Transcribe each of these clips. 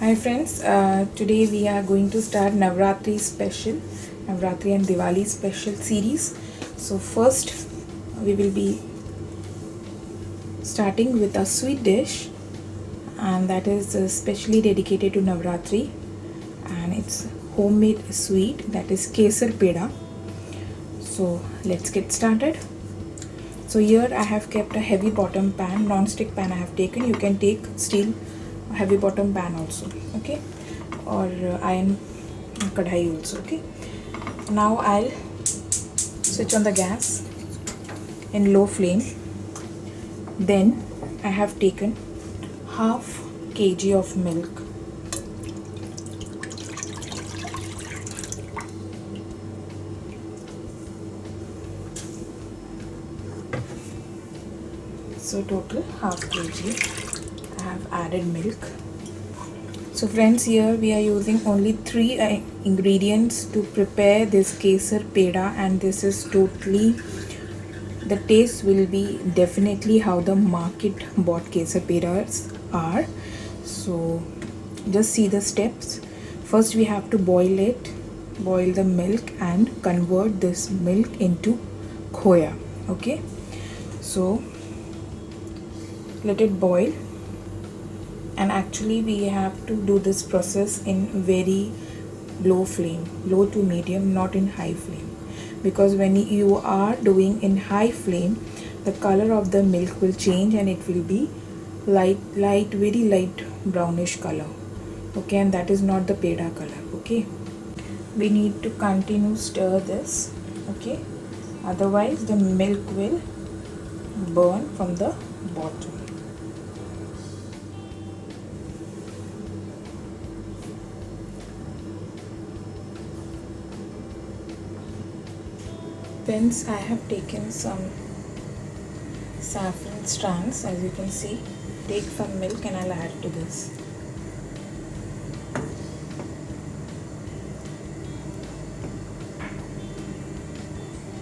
Hi friends, today we are going to start Navratri special, Navratri and Diwali special series. So first we will be starting with a sweet dish, and that is specially dedicated to Navratri, and it's homemade sweet, that is Kesar Peda. So let's get started. So here I have kept a heavy bottom pan, non-stick pan I have taken. You can take steel heavy bottom pan also, okay, or iron kadhai also, okay. Now I'll switch on the gas in low flame. Then I have taken half kg of milk. So total half kg I have added milk. So friends, here we are using only 3 ingredients to prepare this Kesar Peda, and this is totally, the taste will be definitely how the market bought Kesar Pedas are. So just see the steps. First we have to boil the milk and convert this milk into khoya, okay. So let it boil, and actually we have to do this process in very low flame, low to medium, not in high flame, because when you are doing in high flame, the color of the milk will change and it will be very light brownish color, okay, and that is not the peda color, okay. We need to continue stir this, okay, otherwise the milk will burn from the bottom. Friends, I have taken some saffron strands, as you can see. Take some milk and I'll add to this.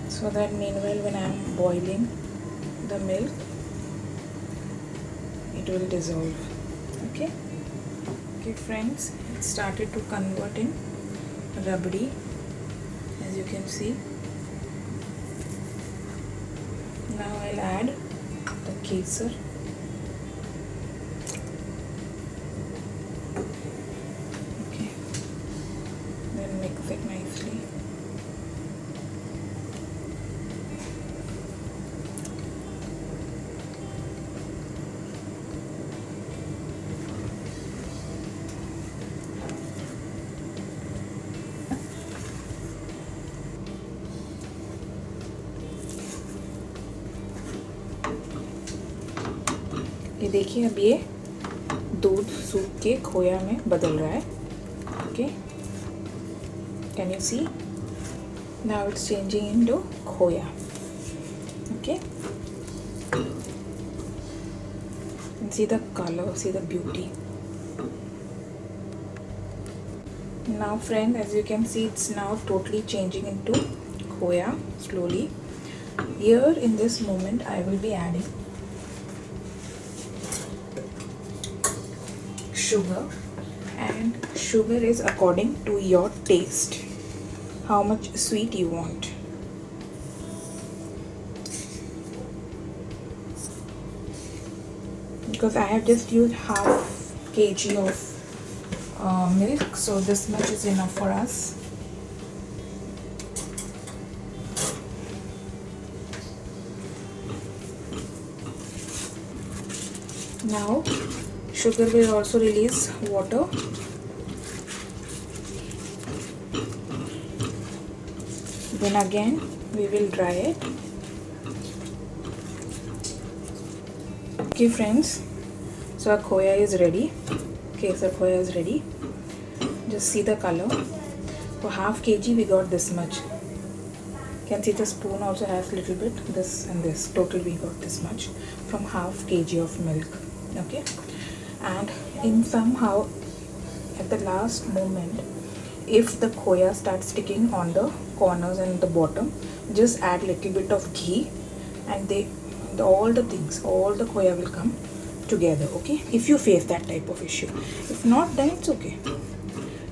So that meanwhile when I am boiling the milk, it will dissolve. Okay. Okay friends, it started to convert in rabdi, as you can see. Now I'll add the kesar. Okay. Then mix it nicely. ये देखिए अब ये दूध सूख के खोया में बदल रहा है, okay, can you see, now it's changing into खोया, okay, see the color, see the beauty. Now friend, as you can see, it's now totally changing into khoya slowly. Here in this moment I will be adding sugar, and sugar is according to your taste, how much sweet you want. Because I have just used half kg of milk, so this much is enough for us. Now sugar will also release water. Then again we will dry it. Okay friends, so our khoya is ready. Kesar khoya is ready. Just see the color. For half kg we got this much. You can see the spoon also has little bit, this and this. Total we got this much from half kg of milk. Okay, and in somehow at the last moment, if the khoya starts sticking on the corners and the bottom, just add little bit of ghee, and all the khoya will come together, okay? If you face that type of issue. If not, then it's okay.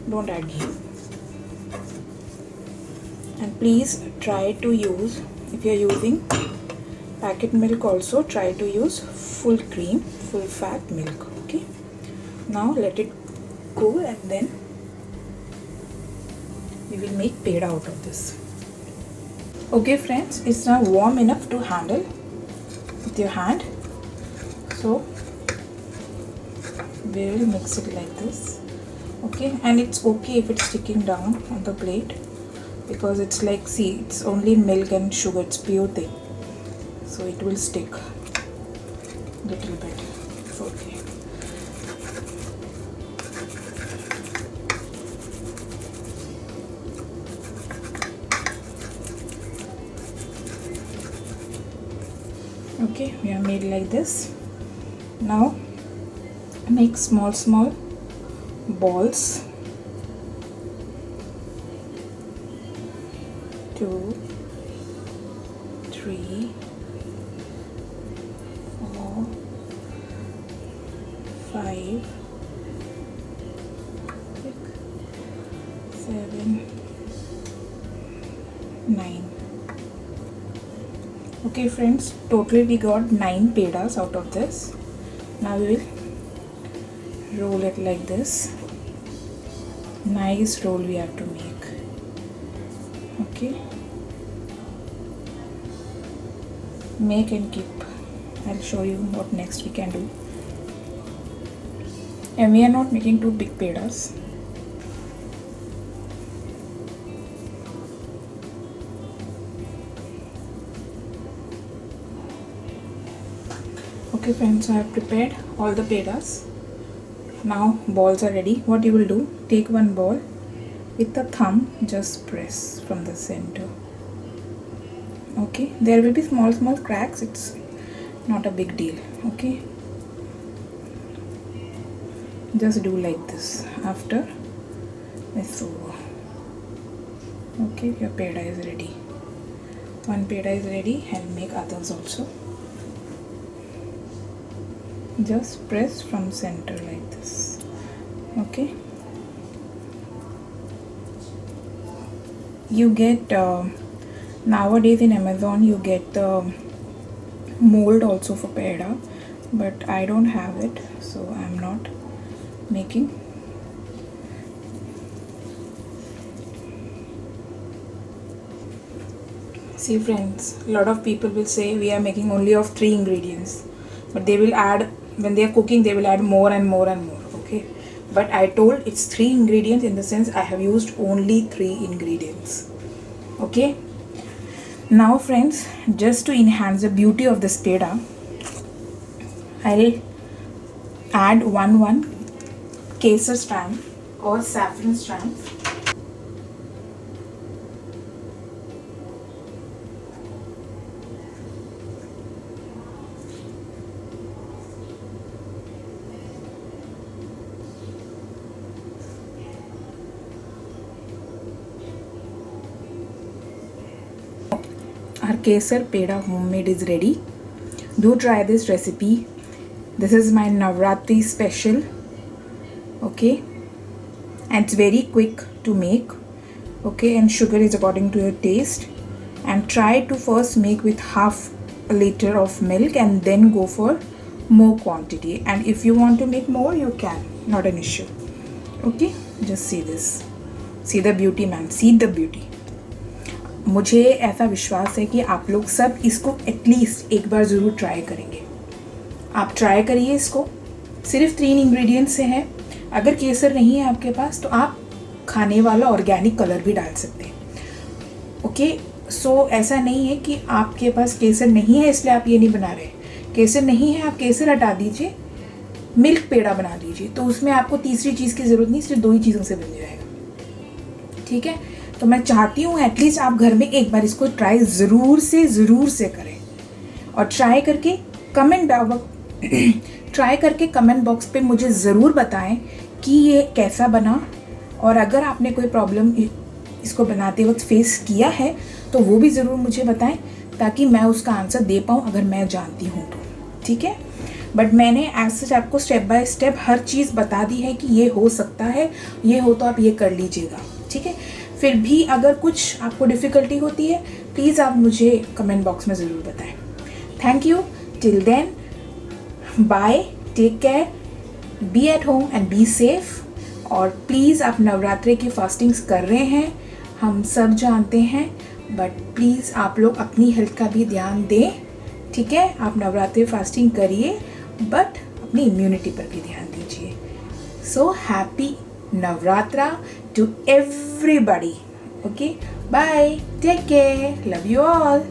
Don't add ghee. And please try to use, if you're using packet milk also, try to use full cream, full fat milk, okay? Now let it cool and then we will make peda out of this. Okay friends, it's now warm enough to handle with your hand. So we will mix it like this, okay? And it's okay if it's sticking down on the plate, because it's like, see, it's only milk and sugar, it's pure thing, so it will stick little bit. It's okay. Okay, we have made like this. Now make small balls. 2, 3, 4, 5, 6, 7, 9. Okay friends, totally we got 9 pedas out of this. Now we will roll it like this. Nice roll we have to make, okay? Make and keep. I'll show you what next we can do. And we are not making too big pedas. Okay friends, so I have prepared all the pedas. Now balls are ready. What you will do, take one ball, with the thumb just press from the center. Okay, there will be small cracks, it's not a big deal, okay? Just do like this after it's over. Okay, your peda is ready. One peda is ready, and make others also. Just press from center like this, okay? You get nowadays in Amazon you get the mold also for peda, but I don't have it, so I'm not making. See friends, a lot of people will say we are making only of 3 ingredients, but they will add, when they are cooking they will add more and more and more, okay? But I told it's 3 ingredients, in the sense I have used only 3 ingredients, okay? Now friends, just to enhance the beauty of this peda, I'll add one kesar strand or saffron strand. Our kesar peda homemade is ready. Do try this recipe. This is my Navratri special, okay? And it's very quick to make, okay? And sugar is according to your taste. And try to first make with half a liter of milk and then go for more quantity. And if you want to make more, you can, not an issue, okay? Just see this. See the beauty, man. See the beauty. मुझे ऐसा विश्वास है कि आप लोग सब इसको at least एक बार ज़रूर ट्राई करेंगे. आप ट्राई करिए इसको. सिर्फ 3 इंग्रेडिएंट्स से है. अगर केसर नहीं है आपके पास तो आप खाने वाला ऑर्गेनिक कलर भी डाल सकते हैं, ओके? सो ऐसा नहीं है कि आपके पास केसर नहीं है इसलिए आप ये नहीं बना रहे. केसर नहीं है, आप केसर हटा दीजिए, मिल्क पेड़ा बना लीजिए, तो उसमें आपको तीसरी चीज़ की ज़रूरत नहीं, सिर्फ 2 ही चीज़ों से बन जाएगा, ठीक है? तो मैं चाहती हूँ एटलीस्ट आप घर में एक बार इसको ट्राई ज़रूर से करें. और ट्राई करके कमेंट बॉक्स पे मुझे ज़रूर बताएं कि ये कैसा बना. और अगर आपने कोई प्रॉब्लम इसको बनाते वक्त फेस किया है तो वो भी ज़रूर मुझे बताएं, ताकि मैं उसका आंसर दे पाऊँ अगर मैं जानती हूँ तो, ठीक है? बट मैंने एज सच आपको स्टेप बाय स्टेप हर चीज़ बता दी है कि ये हो सकता है, ये हो तो आप ये कर लीजिएगा, ठीक है। फिर भी अगर कुछ आपको डिफ़िकल्टी होती है प्लीज़ आप मुझे कमेंट बॉक्स में ज़रूर बताएं। Thank you, till then bye, take care, be at home and be safe. और प्लीज़ आप नवरात्रि की फास्टिंग्स कर रहे हैं, हम सब जानते हैं, बट प्लीज़ आप लोग अपनी हेल्थ का भी ध्यान दें, ठीक है। आप नवरात्रि फास्टिंग करिए बट अपनी इम्यूनिटी पर भी ध्यान दीजिए। So happy Navratra to everybody. Okay, bye, take care, love you all.